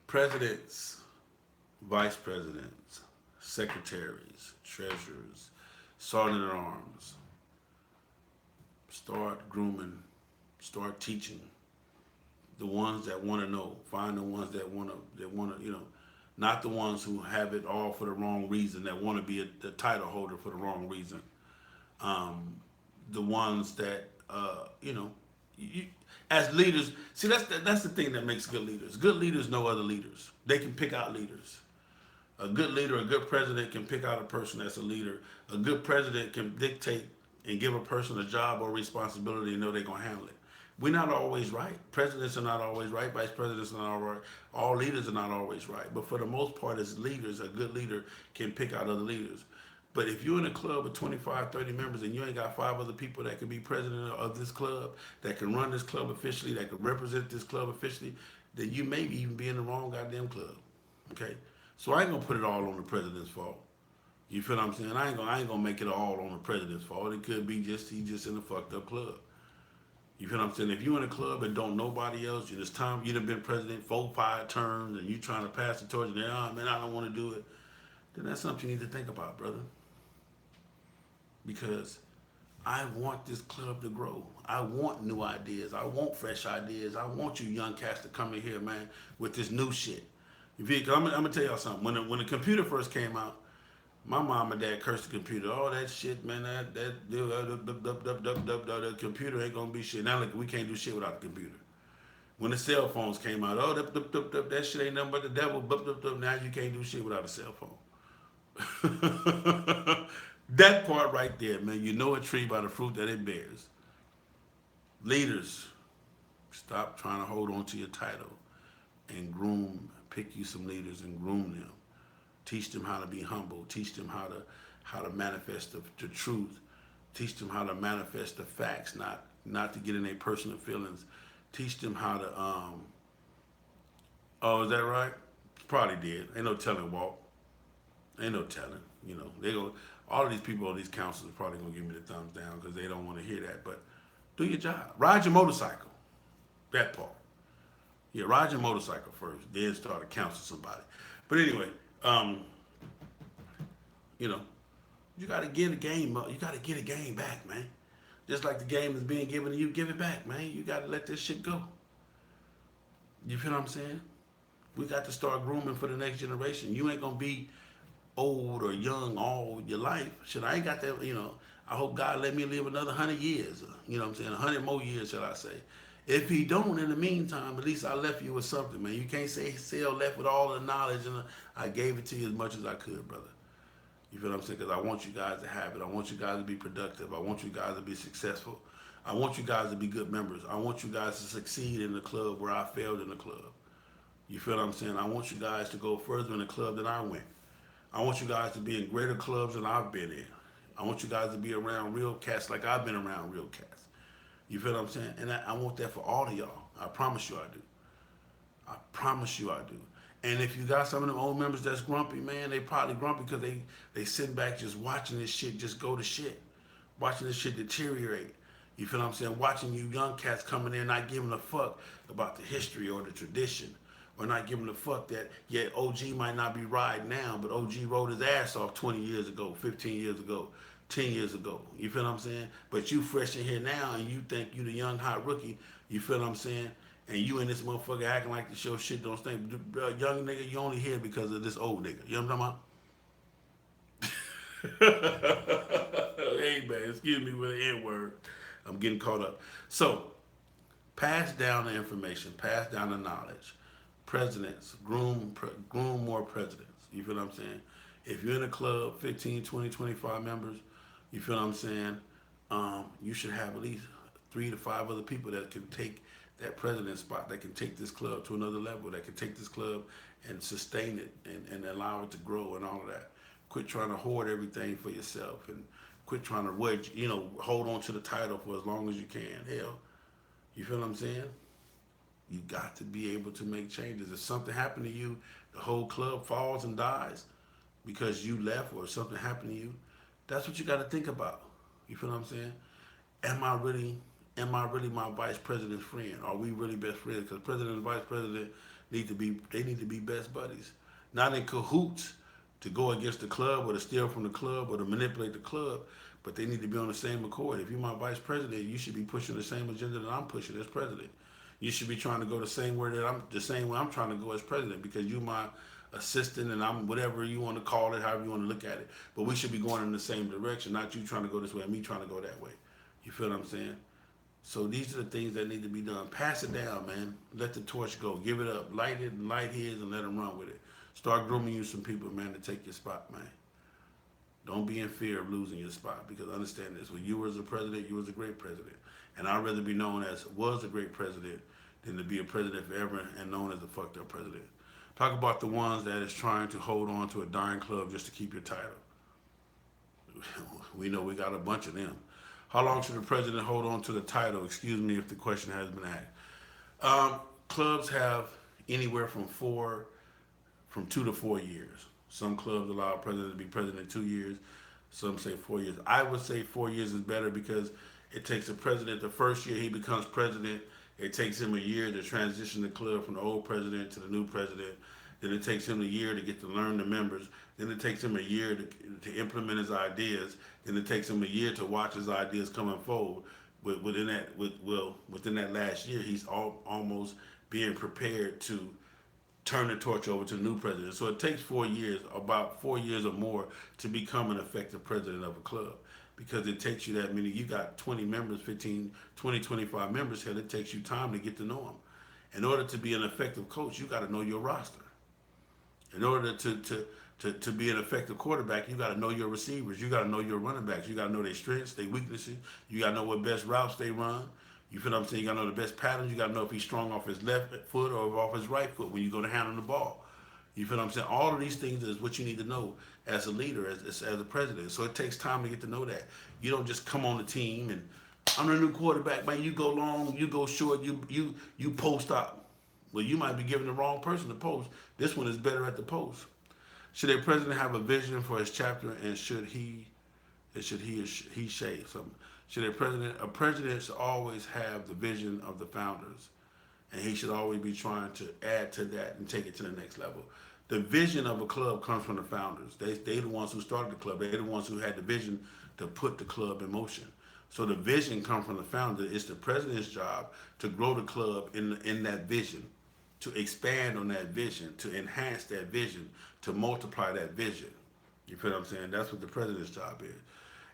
Presidents, vice presidents, secretaries, treasurers, sergeant at arms. Start grooming. Start teaching. The ones that want to know. Find the ones that want to, not the ones who have it all for the wrong reason, that want to be the title holder for the wrong reason. The ones that, as leaders, see, that's the thing that makes good leaders. Good leaders know other leaders. They can pick out leaders. A good leader, a good president can pick out a person that's a leader. A good president can dictate and give a person a job or responsibility and know they're going to handle it. We're not always right. Presidents are not always right. Vice presidents are not all right. All leaders are not always right. But for the most part, as leaders, a good leader can pick out other leaders. But if you're in a club with 25, 30 members and you ain't got 5 other people that can be president of this club, that can run this club officially, that can represent this club officially, then you may even be in the wrong goddamn club. Okay? So I ain't gonna put it all on the president's fault. You feel what I'm saying? I ain't gonna make it all on the president's fault. It could be he's just in a fucked up club. You feel what I'm saying? If you're in a club and don't nobody else, you done been president 4, 5 terms, and you trying to pass the torch, and man, I don't want to do it, then that's something you need to think about, brother. Because I want this club to grow. I want new ideas. I want fresh ideas. I want you young cats to come in here, man, with this new shit. I'm gonna tell y'all something. When the computer first came out, my mom and dad cursed the computer. Oh, that shit, man. The computer ain't gonna be shit. Now look, we can't do shit without the computer. When the cell phones came out, oh, that shit ain't nothing but the devil. Now you can't do shit without a cell phone. That part right there, man. You know a tree by the fruit that it bears. Leaders, stop trying to hold on to your title and pick you some leaders and groom them. Teach them how to be humble. Teach them how to manifest the truth. Teach them how to manifest the facts, not to get in their personal feelings. Teach them how to oh, is that right? Probably did. Ain't no telling, Walt. Ain't no telling. All of these people on these councils are probably gonna give me the thumbs down because they don't want to hear that. But do your job. Ride your motorcycle. That part. Yeah, ride your motorcycle first, then start to counsel somebody. But anyway, you got to get a game up. You got to get a game back, man. Just like the game is being given to you, give it back, man. You got to let this shit go. You feel what I'm saying? We got to start grooming for the next generation. You ain't going to be old or young all your life. Shit, I ain't got that, I hope God let me live another 100 years. You know what I'm saying? 100 more years, shall I say. If he don't, in the meantime, at least I left you with something, man. You can't say Sale left with all the knowledge, and I gave it to you as much as I could, brother. You feel what I'm saying? Because I want you guys to have it. I want you guys to be productive. I want you guys to be successful. I want you guys to be good members. I want you guys to succeed in the club where I failed in the club. You feel what I'm saying? I want you guys to go further in the club than I went. I want you guys to be in greater clubs than I've been in. I want you guys to be around real cats like I've been around real cats. You feel what I'm saying? And I want that for all of y'all. I promise you I do. I promise you I do. And if you got some of them old members that's grumpy, man, they probably grumpy because they sitting back just watching this shit just go to shit. Watching this shit deteriorate. You feel what I'm saying? Watching you young cats coming in not giving a fuck about the history or the tradition. Or not giving a fuck that, yeah, OG might not be riding now, but OG rode his ass off 20 years ago, 15 years ago, 10 years ago. You feel what I'm saying? But you fresh in here now and you think you the young hot rookie. You feel what I'm saying? And you and this motherfucker acting like the show shit don't stink. Young nigga, you only here because of this old nigga. You know what I'm talking about? Hey man, excuse me with the N-word. I'm getting caught up. So, pass down the information, pass down the knowledge. Presidents, groom more presidents. You feel what I'm saying? If you're in a club, 15, 20, 25 members, you feel what I'm saying? You should have at least 3 to 5 other people that can take that president spot, that can take this club to another level, that can take this club and sustain it and allow it to grow and all of that. Quit trying to hoard everything for yourself and quit trying to hold on to the title for as long as you can. Hell, you feel what I'm saying? You got to be able to make changes. If something happened to you, the whole club falls and dies because you left or something happened to you. That's what you got to think about. You feel what I'm saying? Am I really my vice president's friend? Are we really best friends? Because president and vice president need to be best buddies, not in cahoots to go against the club or to steal from the club or to manipulate the club, but they need to be on the same accord. If you're my vice president, you should be pushing the same agenda that I'm pushing as president. You should be trying to go the same way I'm trying to go as president because you my assistant and I'm whatever you want to call it, however you want to look at it. But we should be going in the same direction, not you trying to go this way and me trying to go that way. You feel what I'm saying? So these are the things that need to be done. Pass it down, man. Let the torch go. Give it up. Light it and light his and let them run with it. Start grooming you some people, man, to take your spot, man. Don't be in fear of losing your spot because understand this. When you was a president, you was a great president. And I'd rather be known as was a great president than to be a president forever and known as a fucked up president. Talk about the ones that is trying to hold on to a dying club just to keep your title. We know we got a bunch of them. How long should the president hold on to the title? Excuse me if the question has been asked. Clubs have anywhere from 2 to 4 years. Some clubs allow a president to be president 2 years. Some say 4 years. I would say 4 years is better because it takes the president, the first year he becomes president, it takes him a year to transition the club from the old president to the new president. Then it takes him a year to get to learn the members. Then it takes him a year to implement his ideas. Then it takes him a year to watch his ideas come unfold. Within that last year, he's almost being prepared to turn the torch over to the new president. So it takes 4 years, about 4 years or more, to become an effective president of a club. Because it takes you that many, you got 20 members, 15, 20, 25 members here, it takes you time to get to know them. In order to be an effective coach, you got to know your roster. In order to be an effective quarterback, you got to know your receivers. You got to know your running backs. You got to know their strengths, their weaknesses. You got to know what best routes they run. You feel what I'm saying? You got to know the best patterns. You got to know if he's strong off his left foot or off his right foot when you go to handle the ball. You feel what I'm saying? All of these things is what you need to know as a leader, as a president. So it takes time to get to know that. You don't just come on the team and I'm the new quarterback, man. You go long, you go short, you post up. Well, you might be giving the wrong person the post. This one is better at the post. Should a president have a vision for his chapter, and should he shade something? Should a president should always have the vision of the founders, and he should always be trying to add to that and take it to the next level. The vision of a club comes from the founders. They the ones who started the club. They're the ones who had the vision to put the club in motion. So the vision comes from the founder. It's the president's job to grow the club in that vision, to expand on that vision, to enhance that vision, to multiply that vision. You feel what I'm saying? That's what the president's job is.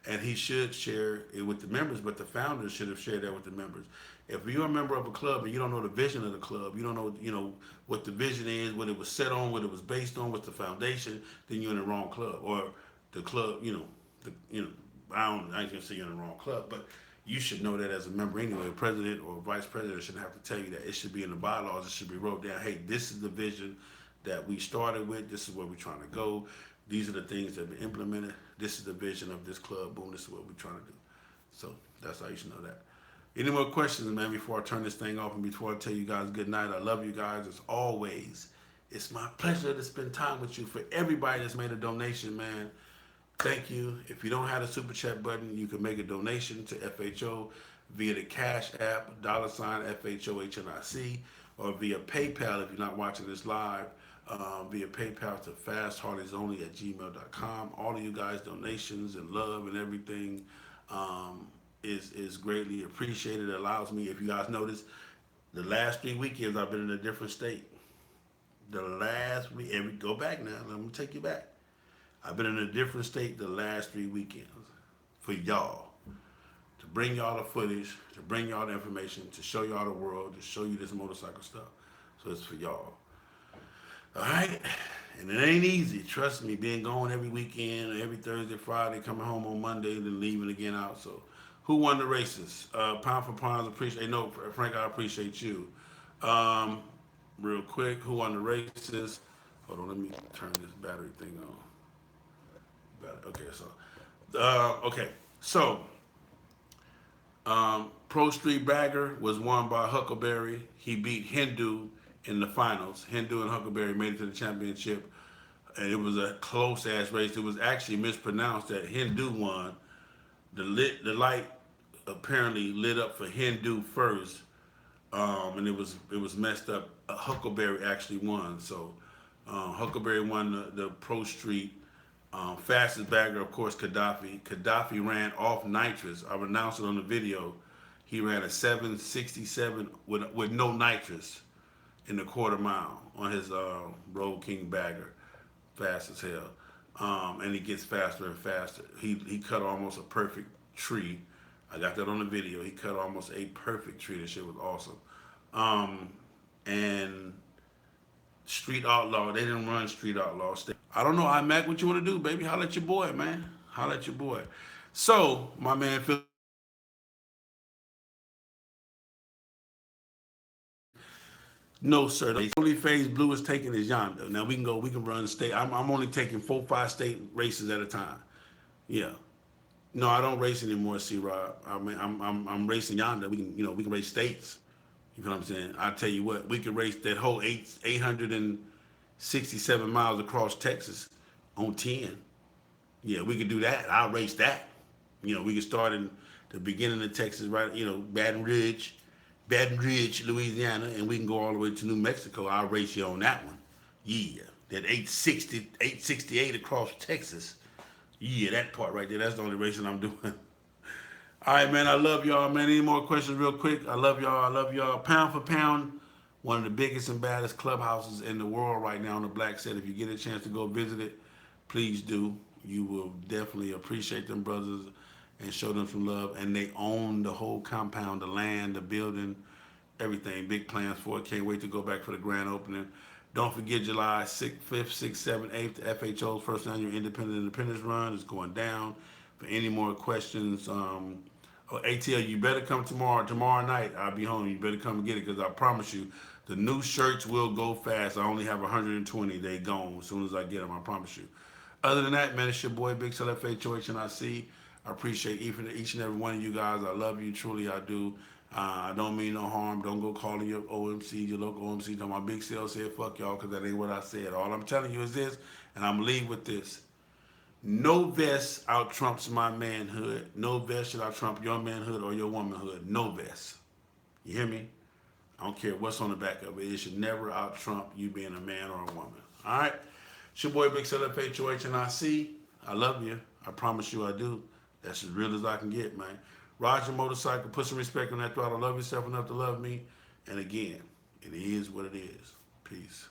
And he should share it with the members, but the founders should have shared that with the members. If you're a member of a club and you don't know the vision of the club, you don't know, what the vision is, what it was set on, what it was based on, what's the foundation, then you're in the wrong club. Or the club, I ain't gonna say you're in the wrong club, but you should know that as a member anyway. A president or vice president shouldn't have to tell you that. It should be in the bylaws. It should be wrote down. Hey, this is the vision that we started with. This is where we're trying to go. These are the things that have been implemented. This is the vision of this club. Boom. This is what we're trying to do. So that's how you should know that. Any more questions, man, before I turn this thing off and before I tell you guys good night? I love you guys as always. It's my pleasure to spend time with you. For everybody that's made a donation, man, thank you. If you don't have a super chat button, you can make a donation to FHO via the Cash App, $FHOHNIC, or via PayPal if you're not watching this live, via PayPal to fasthardiesonly@gmail.com. All of you guys' donations and love and everything is greatly appreciated. It allows me, if you guys notice, the last 3 weekends I've been in a different state. The last week, and we go back now, let me take you back. I've been in a different state the last 3 weekends for y'all, to bring y'all the footage, to bring y'all the information, to show y'all the world, to show you this motorcycle stuff. So it's for y'all. All right? And it ain't easy, trust me, being gone every weekend, every Thursday, Friday, coming home on Monday, then leaving again out. So who won the races? Pound for pound, appreciate. No, Frank, I appreciate you. Real quick, who won the races? Hold on, let me turn this battery thing on. Pro Street Bagger was won by Huckleberry. He beat Hindu in the finals. Hindu and Huckleberry made it to the championship, and it was a close ass race. It was actually mispronounced that Hindu won. The light apparently lit up for Hindu first, and it was messed up. Huckleberry actually won, so Huckleberry won the Pro Street. Fastest bagger, of course, Gaddafi. Gaddafi ran off nitrous. I announced it on the video. He ran a 7:67 with no nitrous in the quarter mile on his Road King bagger. Fast as hell. And he gets faster and faster. He cut almost a perfect tree. I got that on the video. He cut almost a perfect tree. That shit was awesome. And Street Outlaw, they didn't run Street Outlaw. I don't know, iMac, what you want to do, baby? Holla at your boy, man. Holla at your boy. So, my man Phil. No, sir. The only phase Blue is taking is yonder. Now we can run state. I'm only taking 4, 5 state races at a time. Yeah. No, I don't race anymore, C-Rob. I mean, I'm racing yonder. We can race states. You know what I'm saying? I tell you what, we could race that whole 867 miles across Texas on 10. Yeah, we could do that. I'll race that. We could start in the beginning of Texas, right? Baton Rouge, Louisiana, and we can go all the way to New Mexico. I'll race you on that one. Yeah, that 868 across Texas. Yeah, that part right there. That's the only racing I'm doing. All right, man. I love y'all, man. Any more questions real quick? I love y'all. I love y'all. Pound for pound, one of the biggest and baddest clubhouses in the world right now on the Black Set. If you get a chance to go visit it, please do. You will definitely appreciate them brothers and show them some love. And they own the whole compound, the land, the building, everything. Big plans for it. Can't wait to go back for the grand opening. Don't forget July 6th, 5th, 6th, 7th, 8th, the FHO's first annual Independence Run is going down. For any more questions, ATL, you better come tomorrow night. I'll be home. You better come and get it, because I promise you, the new shirts will go fast. I only have 120. They gone as soon as I get them. I promise you. Other than that, man, it's your boy Big Cell FHOHNIC. I appreciate each and every one of you guys. I love you, truly I do. I don't mean no harm. Don't go calling your OMC, your local OMC. Don't my Big Cell said fuck y'all, because that ain't what I said. All I'm telling you is this, and I'm gonna leave with this. No vest out trumps my manhood. No vest should out trump your manhood or your womanhood. No vest. You hear me? I don't care what's on the back of it. It should never out trump you being a man or a woman. All right? It's your boy Big Cell FHOHNIC. I love you. I promise you I do. That's as real as I can get, man. Ride your motorcycle. Put some respect on that throttle. Love yourself enough to love me. And again, it is what it is. Peace.